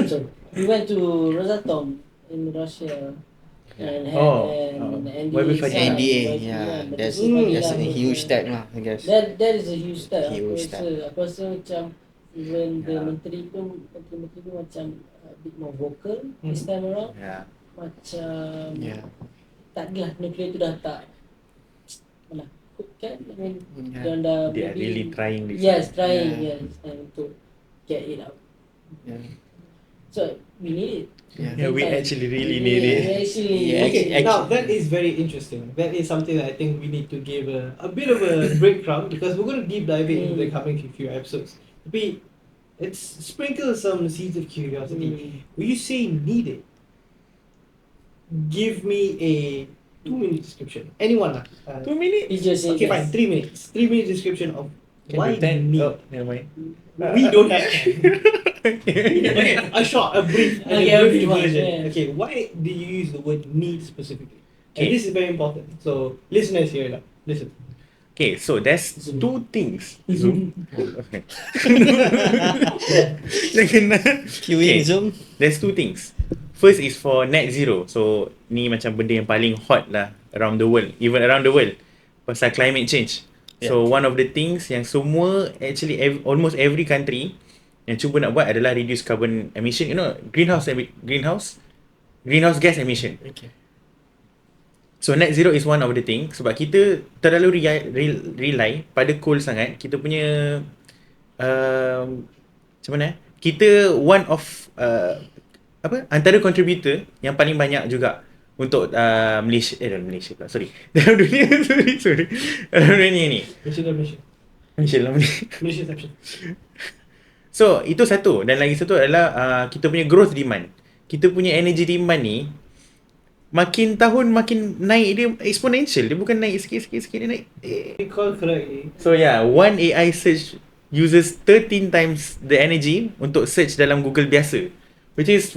sorry. We went to Rosatom in Russia and had an NDA. Why we find signed. NDA, But yeah. but That's this is that's a Fadilah huge was, step lah, I guess. That is a huge step. Huge step. Aku rasa macam even the menteri pun macam a bit more vocal this time around. Yeah. Macam Yeah. tak adalah nuklear tu dah tak menakut kan. I mean, Yeah. dia dah They are maybe- really trying this. Yes, trying, Yeah. yes, and to get it out. Yeah. So we need it. Yeah, we actually really We need it. Actually, Yeah, okay, actually- now that is very interesting. That is something that I think we need to give a bit of a breadcrumb because we're going to deep dive it in the coming few episodes. But let's sprinkle some seeds of curiosity. When you say need it, give me a 2-minute description. Anyone lah. 2 minutes? He just said Okay, yes. fine. 3 minutes. 3-minute description of why Can need. Oh, never mind. We don't have. Okay, a brief, and Okay, a a brief brief one, version. yeah. Okay, why do you use the word need specifically? Okay. And this is very important. So listeners here, lah, listen. Okay, so there's Zoom. two things. Zoom. Okay. Queuing Okay. Zoom. There's two things. First is for net zero. So ni macam benda yang paling hot lah around the world, even around the world, pasal climate change. So one of the things yang semua actually almost every country yang cuba nak buat adalah reduce carbon emission. You know, greenhouse gas emission. Okay. So net zero is one of the thing sebab kita terlalu rely pada coal sangat. Kita punya macam mana? Kita one of antara contributor yang paling banyak juga untuk Malaysia Malaysia pula. Sorry. Dalam dunia sorry. Dalam dunia ni. Malaysia lah Malaysia section. So itu satu. Dan lagi satu adalah kita punya growth demand. Kita punya energy demand ni makin tahun makin naik, dia exponential. Dia bukan naik sikit-sikit dia naik. Recall correctly. So yeah, one AI search uses 13 times the energy untuk search dalam Google biasa, which is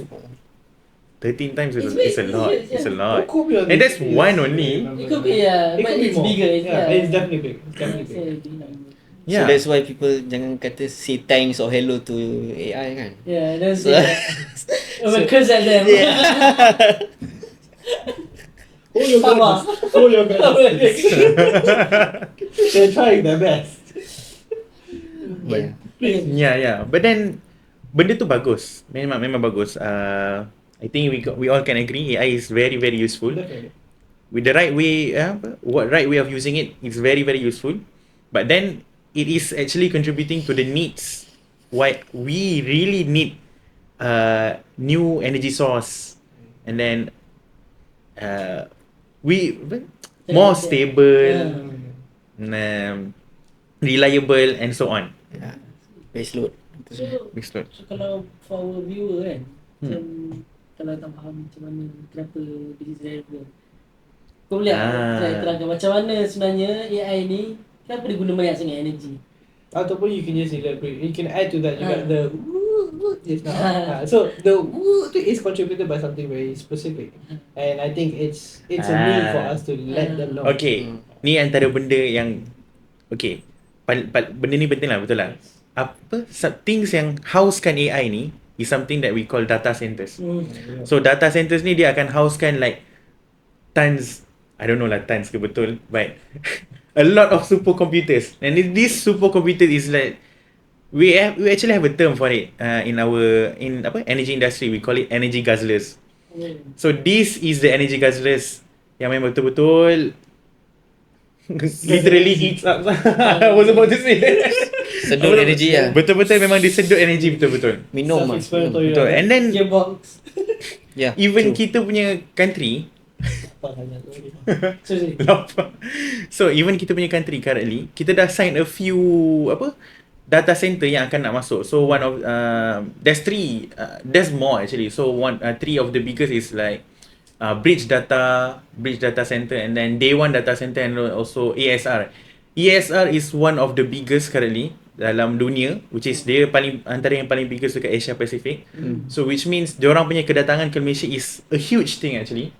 13 times is a lot. It's a lot. And that's one only. It could be, It but could be it's more. bigger. Yeah, it's definitely big. It's definitely big. So Yeah. that's why people jangan kata say thanks or hello to AI kan. Yeah, that's So- it. I'm a curse at them. Hold your Sabar. guns. Hold your guns. They're trying their best. Yeah. Yeah. But then benda tu bagus. Memang bagus. I think we all can agree AI is very very useful. Definitely. With the right way, what right way of using it, it's very very useful. But then it is actually contributing to the needs. Why we really need new energy source, and then we more stable, reliable, and so on. Yeah. Base load. So kalau for our viewer kan, macam kalau tak faham macam mana kenapa this is relevant, kau boleh terangkan macam mana sebenarnya AI ni kenapa dia guna banyak sangat energy? Ataupun you can just elaborate. You can add to that. You got the just now. So the is contributed by something very specific, and I think it's a need for us to let them know. Okay, ni antara benda yang okay, benda ni penting lah, betul lah. Things yang housekan AI ni is something that we call data centers. So data centers ni dia akan housekan like tons, I don't know lah tons ke betul, but a lot of supercomputers. And this supercomputer is like we actually have a term for it in energy industry. We call it energy guzzlers. So this is the energy guzzlers yang memang betul-betul literally eats up. I was about to say that. Sedut energy lah. Betul-betul memang disedut energy betul-betul. Minum lah. Betul. And then Gearbox. Yeah. even kita punya country so even kita punya country currently, kita dah sign a few data center yang akan nak masuk. So one of there's more actually. So three of the biggest is like bridge data center, and then day one data center, and also ASR. ESR is one of the biggest currently dalam dunia, which is dia antara yang paling biggest dekat Asia Pacific. So which means diorang punya kedatangan ke Malaysia is a huge thing actually.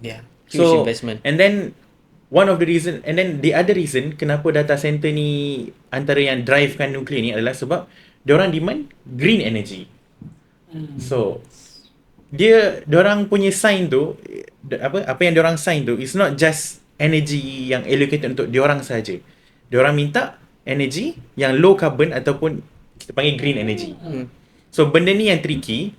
Yeah. Huge investment. And then one of the reason, and then the other reason kenapa data center ni antara yang drivekan nuklear ni adalah sebab diorang demand green energy. So diorang punya sign tu, apa yang diorang sign tu is not just energy yang allocated untuk diorang saja. Diorang minta energy yang low carbon ataupun kita panggil green energy. So benda ni yang tricky.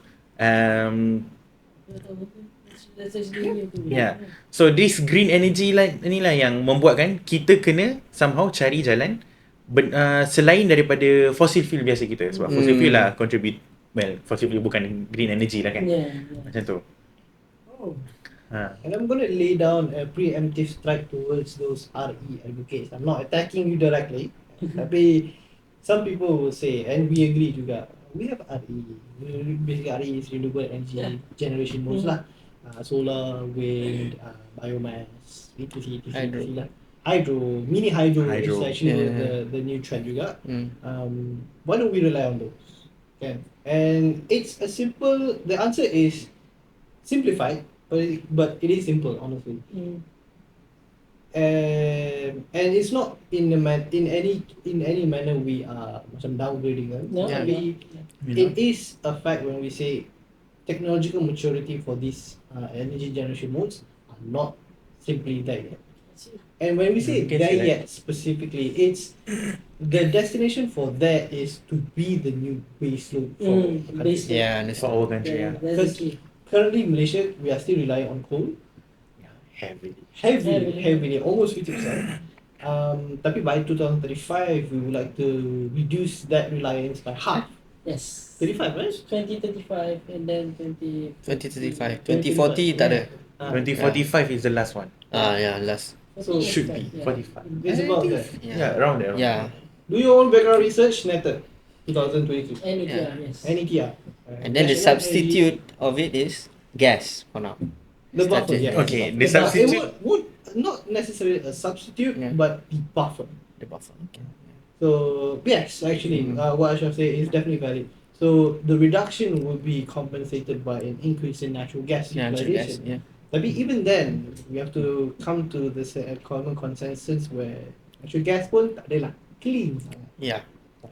Yeah. So this green energy lah inilah yang membuatkan kita kena somehow cari jalan selain daripada fossil fuel biasa kita, sebab fossil fuel lah contribute, well fossil fuel bukan green energy lah kan. Macam tu. And I'm going to lay down a preemptive strike towards those RE advocates. I'm not attacking you directly, tapi some people will say, and we agree juga, we have RE. Basically RE is renewable energy generation modes lah. Solar, wind, biomass, etc. lah. Hydro, mini hydro is actually the new trend juga. Why don't we rely on those? Okay. And it's a simple, the answer is simplified, but it is simple, honestly. And it's not in any manner we are macam downgrading them. It is a fact when we say technological maturity for these energy generation modes are not simply there yet. And when we say there yet specifically, it's the destination for that is to be the new baseload for for our country. Because currently Malaysia, we are still relying on coal. Heavily, almost 50%. Tapi by 2035, we would like to reduce that reliance by half. Yes. 35, right? 2035 and then 2035. 2040 tak ada. 2045 is the last one. Last. So should be 45. It's about that. Yeah, around there. Yeah. Do your own background research, NETR 2022. NETR, yes. NETR. And then the substitute of it is gas for now. The buffer, yeah. Okay, the substitute it would not necessarily a substitute, but the buffer. The buffer. Okay. So yes, actually, what I shall say is definitely valid. So the reduction would be compensated by an increase in natural gas utilization. But even then, we have to come to this common consensus where natural gas pun tak adalah clean. Yeah.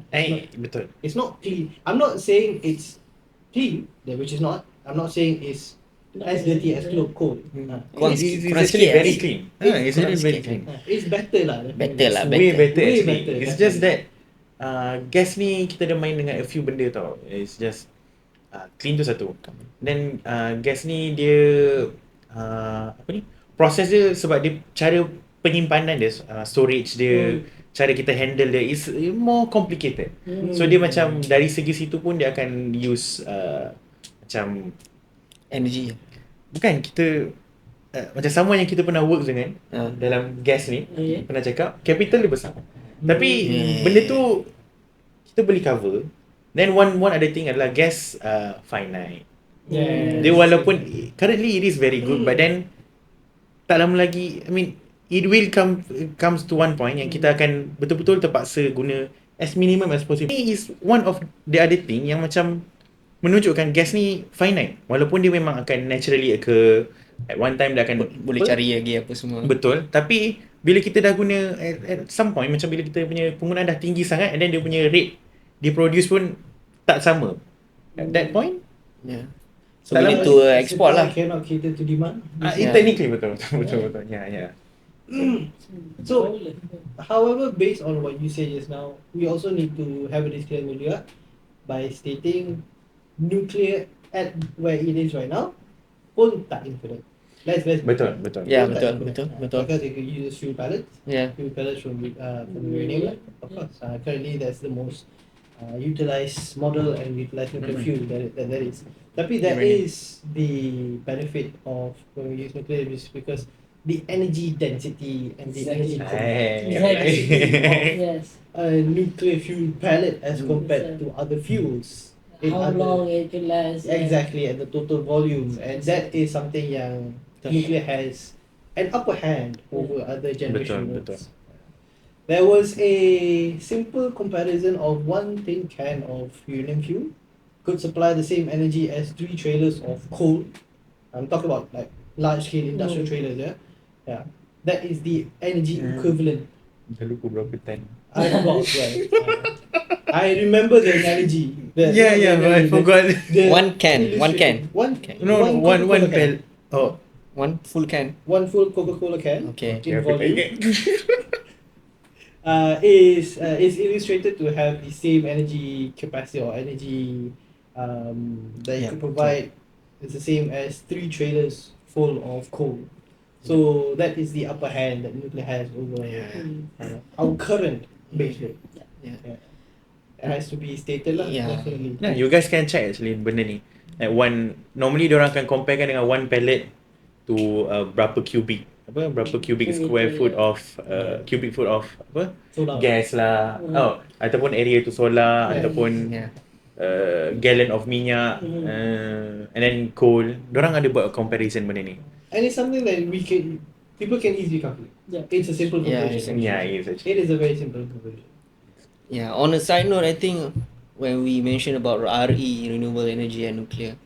It's not clean. I'm not saying it's clean, which is not. I'm not saying it's as dirty as coal. Kurang It's sikit, kurang actually sikit, very eh. clean. It's Kurang really very sikit, clean. It's better lah. Better lah, Way better. better Way actually. better, It's definitely. just that gas ni kita dah main dengan a few benda tau. It's just clean tu satu. Then gas ni dia apa ni? Proses dia sebab dia cara penyimpanan dia, storage dia, cara kita handle dia is more complicated. So dia macam dari segi situ pun dia akan use macam Energy. bukan kita macam someone yang kita pernah work dengan dalam gas ni Okay. pernah cakap capital dia besar. Tapi benda tu kita boleh cover. Then one other thing adalah gas finite. Yeah. Dia walaupun currently it is very good but then tak lama lagi I mean it will comes to one point yang kita akan betul-betul terpaksa guna as minimum as possible. Ini is one of the other thing yang macam menunjukkan gas ni finite walaupun dia memang akan naturally occur at one time dia akan Boleh cari lagi apa semua. betul tapi bila kita dah guna at some point macam bila kita punya penggunaan dah tinggi sangat and then dia punya rate dia produce pun tak sama at that point Yeah. So we need to export lah. Cannot cater to demand. technically betul yeah. So, however, based on what you say just now, we also need to have a disclaimer juga by stating nuclear at where it is right now pun tak infinite. Let's betul Yeah, pun tak betul. infinite. Because it could use fuel pellets. Yeah. Fuel pellets from uranium, of course. Currently, that's the most utilized model and utilized nuclear fuel that is. Tapi that Uranium. is the benefit of when we use nuclear is because the energy density and the energy Exactly. Yes. a nuclear fuel pellet as compared to other fuels. in How other- long it can last. Exactly, and the total volume, and that is something yang nuclear has an upper hand over other generation Betul. modes. There was a simple comparison of 1 tin can of uranium fuel could supply the same energy as 3 trailers of coal. I'm talking about like large scale industrial trailers, yeah. That is the energy equivalent. dah lupa berapa tan I forgot well. I remember the analogy. but I forgot One can. One one Coca-Cola can. pel oh One full can. One full Coca-Cola can. Okay. In volume. Is illustrated to have the same energy capacity or energy that you Yeah. could provide is the same as 3 trailers full of coal. So that is the upper hand that nuclear has over our current base rate. Yeah. It has to be stated lah. Yeah. Definitely. Nah, you guys can check actually benda ni. Like normally diorang akan comparekan dengan one pellet to berapa cubic square foot of cubic foot of Solar. gas lah. Ataupun area tu solar Yeah. ataupun Yeah. gallon of minyak and then coal. Diorang ada buat comparison benda ni. And it's something that people can easily calculate. Yeah. It's a simple Yeah, conversion. Yeah, it is actually. It is a very simple conversion. Yeah. On a side note, I think when we mention about RE, renewable energy and nuclear,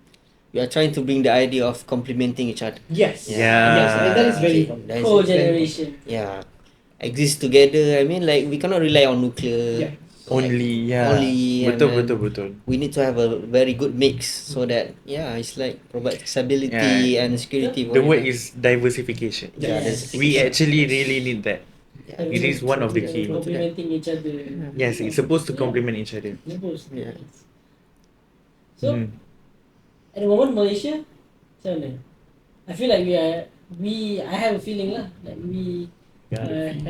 we are trying to bring the idea of complementing each other. Yes. Yeah. Yes, and that is very important. That is Co-generation. Yeah. Exist together. I mean, like we cannot rely on nuclear. Yeah. Only, yeah. Only, and then Betul. We need to have a very good mix so that it's like provide stability Yeah. and security. The word is diversification. Yeah, Yes. We actually really need that. It is one of the key. Complementing each other. Yes, it's supposed to complement each other. Supposed. Yeah. So, at the moment Malaysia, macam mana? I feel like I have a feeling lah, like we sorry.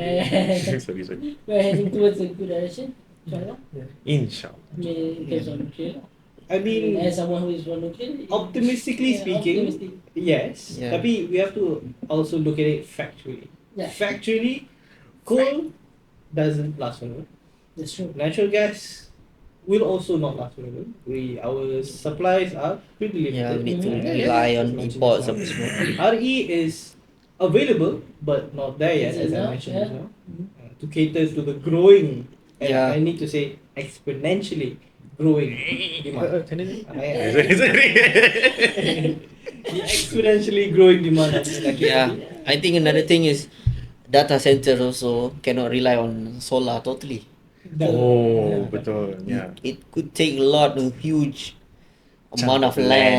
we're heading towards a good direction. InsyaAllah. Inshallah. In terms of nuclear. I mean, As someone who is for nuclear. optimistically speaking, optimistic. yes. Yeah. Tapi we have to also look at it factually. Yeah. Factually, coal doesn't last forever. That's true. Natural gas will also not last forever. Our supplies are pretty limited. Yeah, we need to Mhm. rely on imports of semua. RE is available but not there yet, It's as I enough, mentioned just yeah. now, to cater to the growing, and Yeah. I need to say exponentially growing demand. The exponentially growing demand of electricity. Yeah, I think another thing is data centers also cannot rely on solar totally. Oh, betul. Yeah. It could take a lot of huge amount of Chunk of land.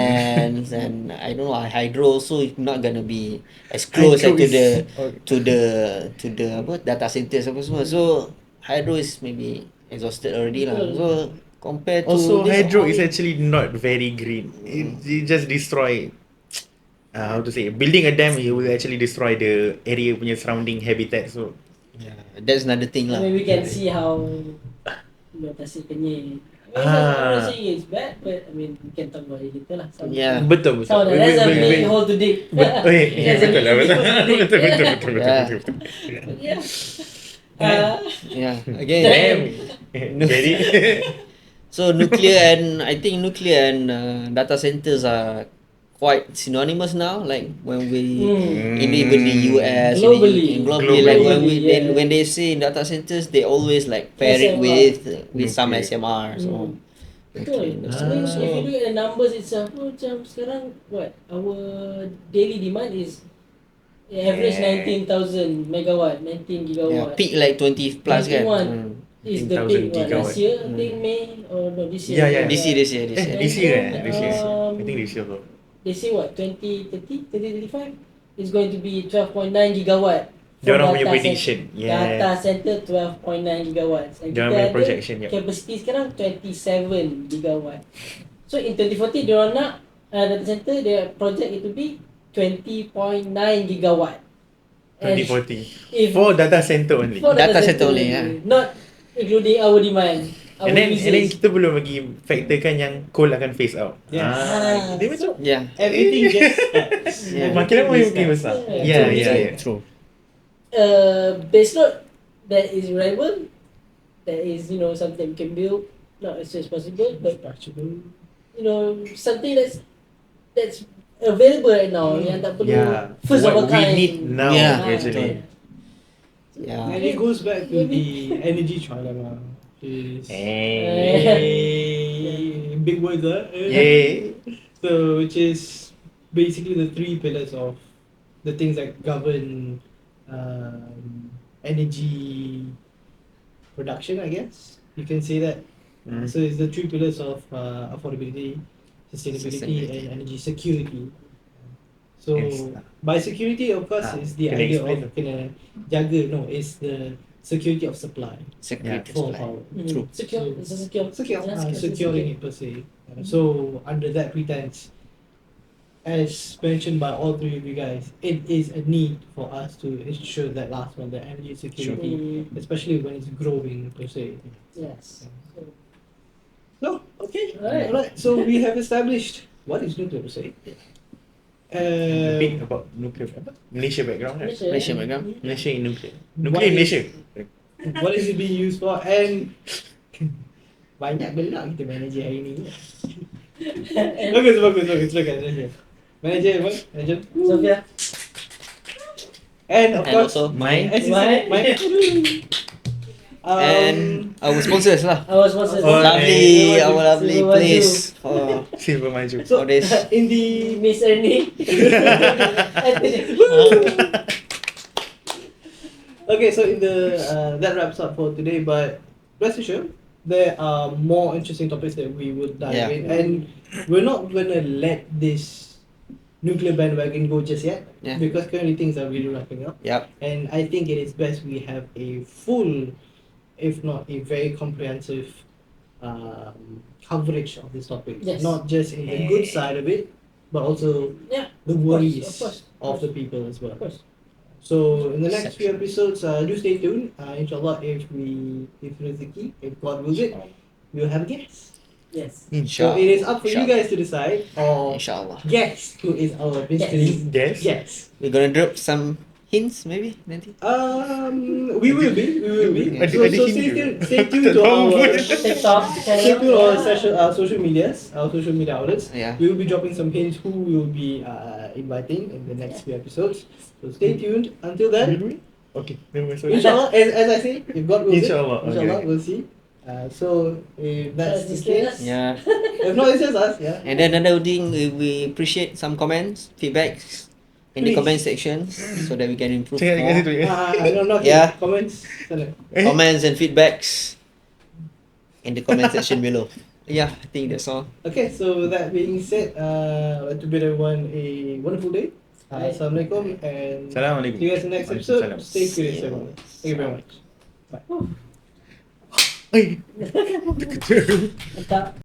lands, and I don't know, hydro also is not gonna be as close Hydro to is- the okay. to the apa data centers apa semua. So hydro is maybe exhausted already lah. Betul. So compared to Also, this, hydro is oil- actually not very green. It just destroy. How to say? Building a dam, it will actually destroy the area punya surrounding habitat. So yeah, that's another thing I lah. mean, we can see how the Tasik Kenyir. I mean, I'm not saying it's bad, but I mean, we can talk about it later lah. Yeah. betul. So that's a big hole to dig. That's a Betul lah, big betul. hole to dig. Betul. Yeah. Betul. Yeah. Yeah, again. Damn. Jadi. So nuclear and I think nuclear and data centers are quite synonymous now. Like when we in even the US, Globally. globally, like Globally, yeah. when they say data centers, they always like pair it SMR. with some Okay. SMR. So Betul. I mean, if you look at the numbers itself, macam sekarang what our daily demand is average 19,000 megawatt, 19 yeah, gigawatt. peak like 20 plus kan. 21 is the 19,000 peak what, gigawatt. last year, I think May or no this year. Yeah. This year. This year kan? And This year. then, I think this year also. They say what 2030, 2035 is going to be 12.9 gigawatt. Dia for orang punya data prediction. center. Data center 12.9 gigawatts. And Dia orang kita punya ada projection, yep. capacity sekarang 27 gigawatt. So in 2040 dia orang nak data center their project it to be 20.9 gigawatt. And 2040. if For data center only. for Data center only, yeah. Not including our demand. Our And then usage. kita belum lagi factorkan yang coal akan phase out. Yes. Dia macam Yeah. Everything gets Yeah. makin lama makin besar. Yeah. Yeah. True. Base load that is reliable, that is something we can build, not as soon as possible, but something that's available right now yang tak perlu Yeah. first of a What we kind. need now Yeah. actually. Yeah. And it goes back to the energy trilemma. Is big words, Yeah. So, which is basically the three pillars of the things that govern energy production, I guess. You can say that. So, it's the three pillars of affordability, sustainability, and energy security. So, Yes. by security, of course, is the Kena idea explain of kena jaga. No, it's the security of supply Security for supply. power. True. Secure. It's a secure. Securing it per se. So under that pretense, as mentioned by all three of you guys, it is a need for us to ensure that last one, the energy security, especially when it's growing per se. Yes. So okay, Alright. alright. So we have established what is nuclear per se. A bit about nuclear apa? Malaysia background kan? Malaysia background. Malaysia in nuclear. What Nuclear in is- Malaysia. What is it being used for? And banyak benda kita manager hari ni. Bagus. Silakan. Manager apa? Manager. Sofia. And of And course, also Mine. as you said, Mike. and our sponsors lah. Our sponsors. Oh, Lovely, our Silver lovely Maju. place for Silver Maju. So for this. in the Miss Erni. okay, so in the that wraps up for today. But rest assured, there are more interesting topics that we would dive Yeah. in, and we're not gonna let this nuclear bandwagon go just yet, Yeah. because currently things are really wrapping up. Yep. And I think it is best we have a full, if not a very comprehensive, coverage of this topic. Yes. Not just in the good side of it, but also Yeah. the Of worries course. of the people as well. Of course. So in the next few episodes, do stay tuned. Inshallah, if rezeki, if God wills it, we'll have a guest. Yes. So Inshallah. it is up for you guys to decide, or Inshallah. guess who is our mystery Guess? guest. We're gonna drop some hints maybe nanti. We will be. Yeah. So stay tuned to our TikTok stay tuned to channel. our social medias, our social media outlets. Yeah. We will be dropping some hints who we will be inviting in the next few episodes. So stay tuned. Until then, Okay. Never mind, sorry. inshallah, as I say, if God wills Inshallah, it, inshallah, okay. we'll see. So if that's the Just case, Yeah. if not, it's just us. Yeah. And then another thing, we appreciate some comments, feedbacks in the Please. comment section so that we can improve Cakap kat more. situ ya. No, Yeah. Comments. Sana. Comments and feedbacks in the comment section below. Yeah, I think that's all. Okay, so with that being said, I'd like to bid everyone a wonderful day. Assalamualaikum and Assalamualaikum. see you guys in the next episode. Waalaikumsalam. Stay curious, everyone. Thank you very much. Bye. Mantap.